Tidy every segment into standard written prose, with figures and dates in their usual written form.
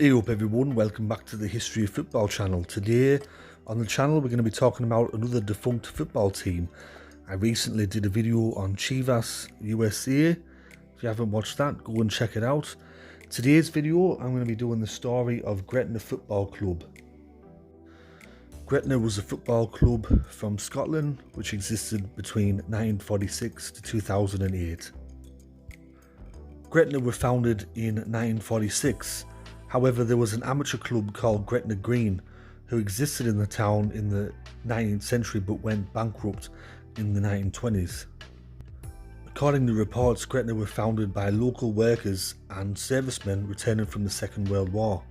Hey up everyone, welcome back to the History of Football channel. Today on the channel we're going to be talking about another defunct football team. I recently did a video on Chivas USA. If you haven't watched that, go and check it out. Today's video I'm going to be doing the story of Gretna Football Club. Gretna was a football club from Scotland which existed between 1946 to 2008. Gretna were founded in 1946. However, there was an amateur club called Gretna Green who existed in the town in the 19th century but went bankrupt in the 1920s. According to reports, Gretna were founded by local workers and servicemen returning from the Second World War.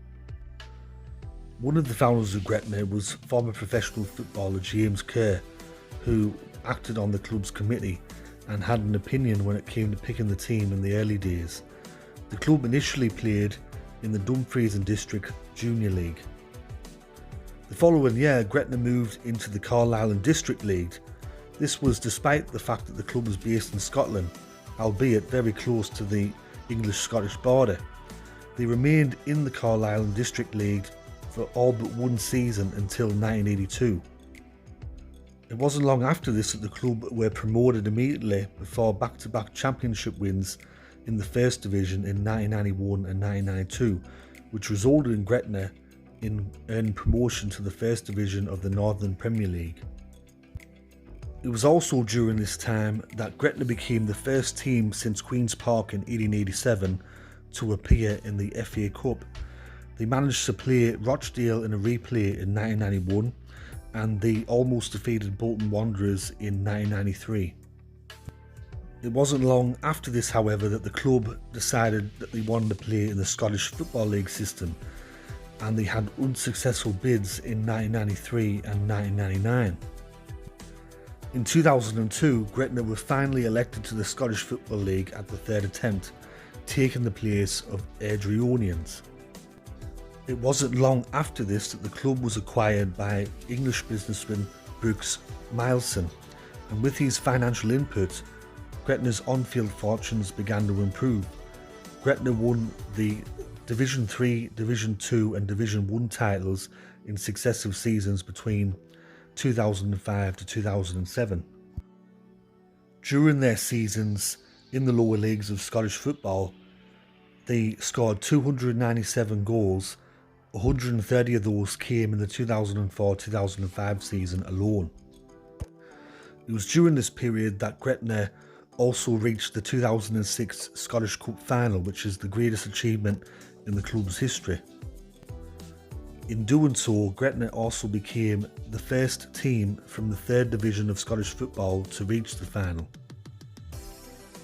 One of the founders of Gretna was former professional footballer James Kerr, who acted on the club's committee and had an opinion when it came to picking the team in the early days. The club initially played in the Dumfries and District Junior League. The following year, Gretna moved into the Carlisle and District League. This was despite the fact that the club was based in Scotland, albeit very close to the English-Scottish border. They remained in the Carlisle and District League for all but one season until 1982. It wasn't long after this that the club were promoted immediately before back-to-back championship wins in the First Division in 1991 and 1992, which resulted in Gretna in earning promotion to the First Division of the Northern Premier League. It was also during this time that Gretna became the first team since Queen's Park in 1887 to appear in the FA Cup. They managed to play Rochdale in a replay in 1991 and they almost defeated Bolton Wanderers in 1993. It wasn't long after this, however, that the club decided that they wanted to play in the Scottish Football League system, and they had unsuccessful bids in 1993 and 1999. In 2002, Gretna were finally elected to the Scottish Football League at the third attempt, taking the place of Airdrieonians. It wasn't long after this that the club was acquired by English businessman Brooks Mileson, and with his financial input, Gretna's on-field fortunes began to improve. Gretna won the Division 3, Division 2 and Division 1 titles in successive seasons between 2005 to 2007. During their seasons in the lower leagues of Scottish football, they scored 297 goals. 130 of those came in the 2004-2005 season alone. It was during this period that Gretna also reached the 2006 Scottish Cup final, which is the greatest achievement in the club's history. In doing so, Gretna also became the first team from the third division of Scottish football to reach the final.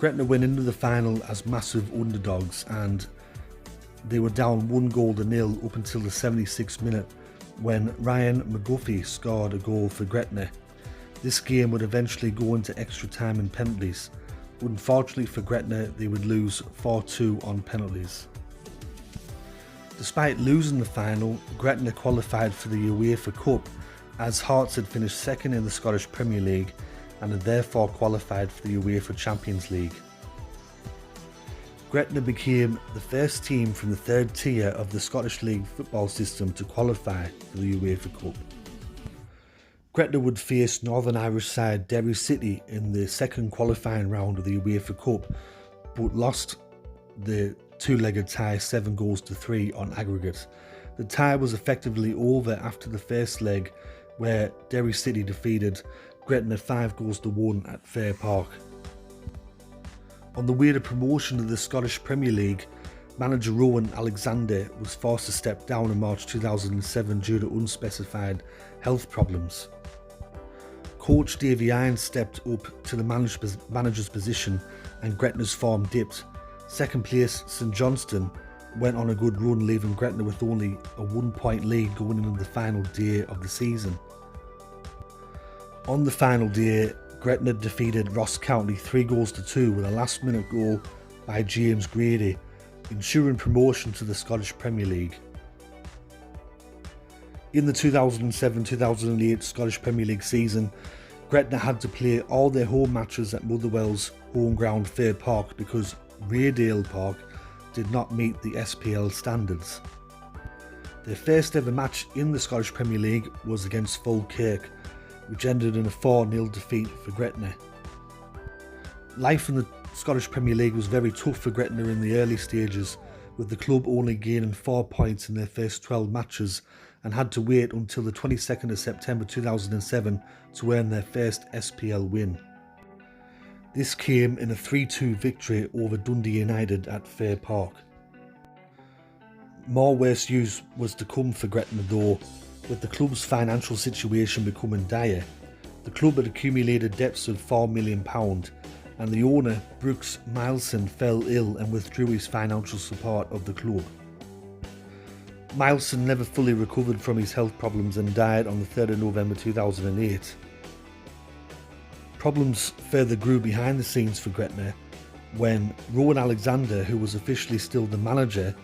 Gretna went into the final as massive underdogs and they were down 1-0 up until the 76th minute when Ryan McGuffey scored a goal for Gretna. This game would eventually go into extra time and penalties. Unfortunately for Gretna, they would lose 4-2 on penalties. Despite losing the final, Gretna qualified for the UEFA Cup as Hearts had finished second in the Scottish Premier League and had therefore qualified for the UEFA Champions League. Gretna became the first team from the third tier of the Scottish League football system to qualify for the UEFA Cup. Gretna would face Northern Irish side Derry City in the second qualifying round of the UEFA Cup, but lost the two-legged tie 7-3 on aggregate. The tie was effectively over after the first leg, where Derry City defeated Gretna 5-1 at Fair Park. On the way to promotion to the Scottish Premier League, manager Rowan Alexander was forced to step down in March 2007 due to unspecified health problems. Coach Davy Irons stepped up to the manager's position and Gretna's form dipped. Second place St Johnstone went on a good run, leaving Gretna with only a 1-point lead going into the final day of the season. On the final day, Gretna defeated Ross County 3-2 with a last-minute goal by James Grady, ensuring promotion to the Scottish Premier League. In the 2007-2008 Scottish Premier League season, Gretna had to play all their home matches at Motherwell's home ground Fair Park because Raydale Park did not meet the SPL standards. Their first ever match in the Scottish Premier League was against Falkirk, which ended in a 4-0 defeat for Gretna. Life in the Scottish Premier League was very tough for Gretna in the early stages, with the club only gaining 4 points in their first 12 matches and had to wait until the 22nd of September 2007 to earn their first SPL win. This came in a 3-2 victory over Dundee United at Fair Park. More worse news was to come for Gretna though, with the club's financial situation becoming dire. The club had accumulated debts of £4 million, and the owner, Brooks Mileson, fell ill and withdrew his financial support of the club. Mileson never fully recovered from his health problems and died on the 3rd of November 2008. Problems further grew behind the scenes for Gretna when Rowan Alexander, who was officially still the manager,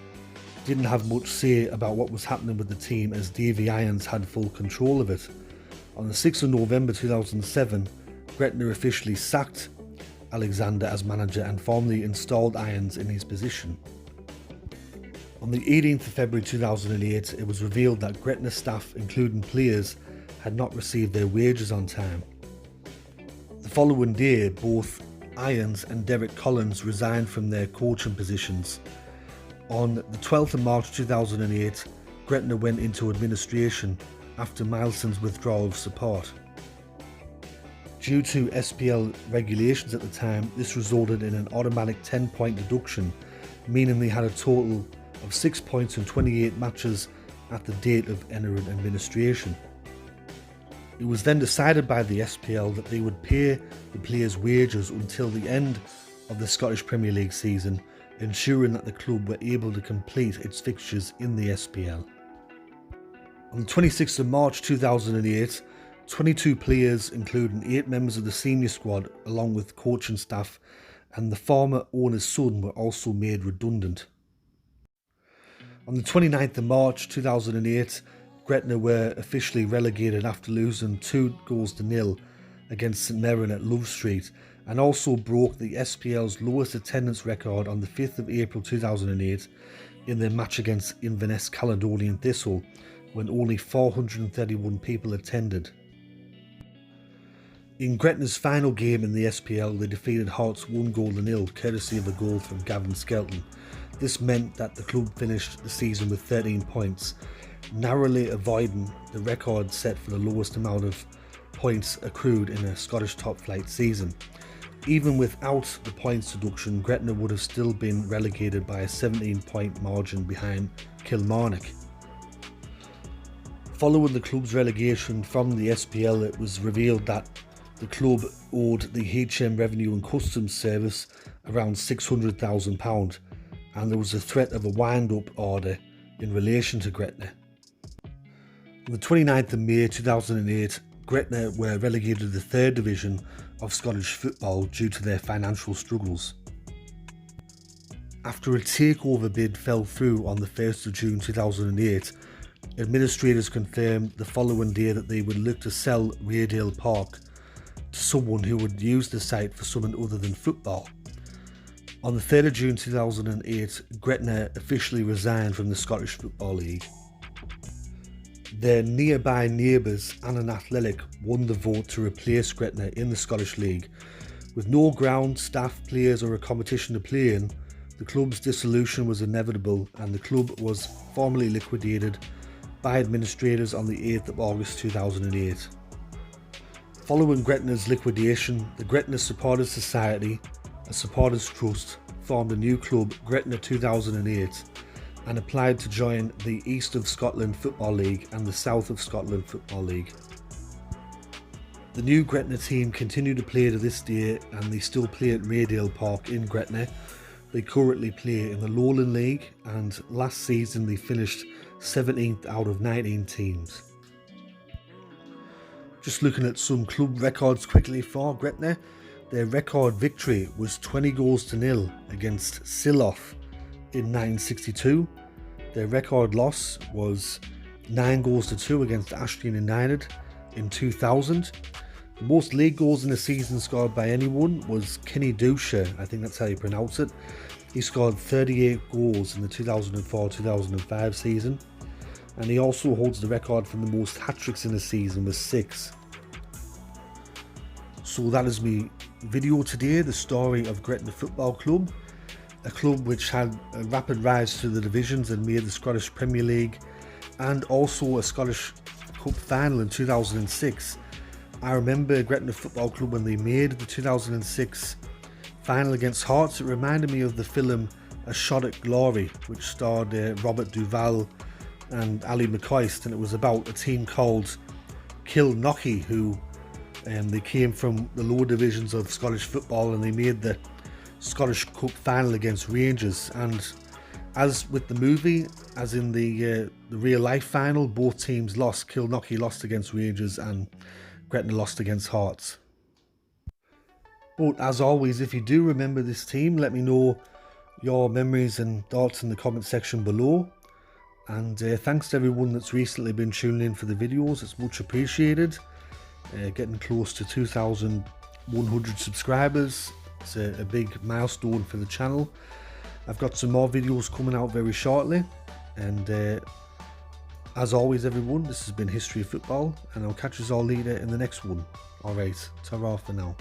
didn't have much say about what was happening with the team, as Davy Irons had full control of it. On the 6th of November 2007, Gretna officially sacked Alexander as manager and formally installed Irons in his position. On the 18th of February 2008, it was revealed that Gretna staff, including players, had not received their wages on time. The following day, both Irons and Derek Collins resigned from their coaching positions. On the 12th of March 2008, Gretna went into administration after Mileson's withdrawal of support. Due to SPL regulations at the time, this resulted in an automatic 10-point deduction, meaning they had a total of 6 points in 28 matches at the date of entering administration. It was then decided by the SPL that they would pay the players' wages until the end of the Scottish Premier League season, ensuring that the club were able to complete its fixtures in the SPL. On the 26th of March 2008, 22 players, including 8 members of the senior squad, along with coaching staff and the former owner's son, were also made redundant. On the 29th of March 2008, Gretna were officially relegated after losing 2-0 against St Mirren at Love Street, and also broke the SPL's lowest attendance record on the 5th of April 2008 in their match against Inverness Caledonian Thistle, when only 431 people attended. In Gretna's final game in the SPL, they defeated Hearts 1-0, courtesy of a goal from Gavin Skelton. This meant that the club finished the season with 13 points, narrowly avoiding the record set for the lowest amount of points accrued in a Scottish top flight season. Even without the points deduction, Gretna would have still been relegated by a 17-point margin behind Kilmarnock. Following the club's relegation from the SPL, it was revealed that the club owed the HM Revenue and Customs Service around £600,000, and there was a threat of a wind-up order in relation to Gretna. On the 29th of May 2008, Gretna were relegated to the 3rd Division of Scottish football due to their financial struggles. After a takeover bid fell through on the 1st of June 2008, administrators confirmed the following day that they would look to sell Raydale Park to someone who would use the site for something other than football. On the 3rd of June 2008, Gretna officially resigned from the Scottish Football League. Their nearby neighbours, Annan Athletic, won the vote to replace Gretna in the Scottish League. With no ground, staff, players or a competition to play in, the club's dissolution was inevitable and the club was formally liquidated by administrators on the 8th of August 2008. Following Gretna's liquidation, the Gretna Supporters Society, a supporters trust, formed a new club, Gretna 2008, and applied to join the East of Scotland Football League and the South of Scotland Football League. The new Gretna team continue to play to this day, and they still play at Raydale Park in Gretna. They currently play in the Lowland League, and last season they finished 17th out of 19 teams. Just looking at some club records quickly for Gretna, their record victory was 20-0 against Silloth in 1962. Their record loss was 9-2 against Ashton United in 2000. The most league goals in a season scored by anyone was Kenny Dusha, I think that's how you pronounce it. He scored 38 goals in the 2004-2005 season. and he also holds the record for the most hat-tricks in a season with 6. So that is my video today, the story of Gretna Football Club, a club which had a rapid rise through the divisions and made the Scottish Premier League and also a Scottish Cup final in 2006. I remember Gretna Football Club when they made the 2006 final against Hearts. It reminded me of the film A Shot at Glory, which starred Robert Duvall and Ali McCoist, and it was about a team called Kilknocky who they came from the lower divisions of Scottish football and they made the Scottish Cup final against Rangers. And as with the movie, as in the real life final, both teams lost. Kilknocky lost against Rangers and Gretna lost against Hearts. But as always, if you do remember this team, let me know your memories and thoughts in the comment section below. And thanks to everyone that's recently been tuning in for the videos, it's much appreciated. Getting close to 2,100 subscribers. It's a big milestone for the channel. I've got some more videos coming out very shortly, and as always everyone, this has been History of Football, and I'll catch us all later in the next one. Alright, ta-ra for now.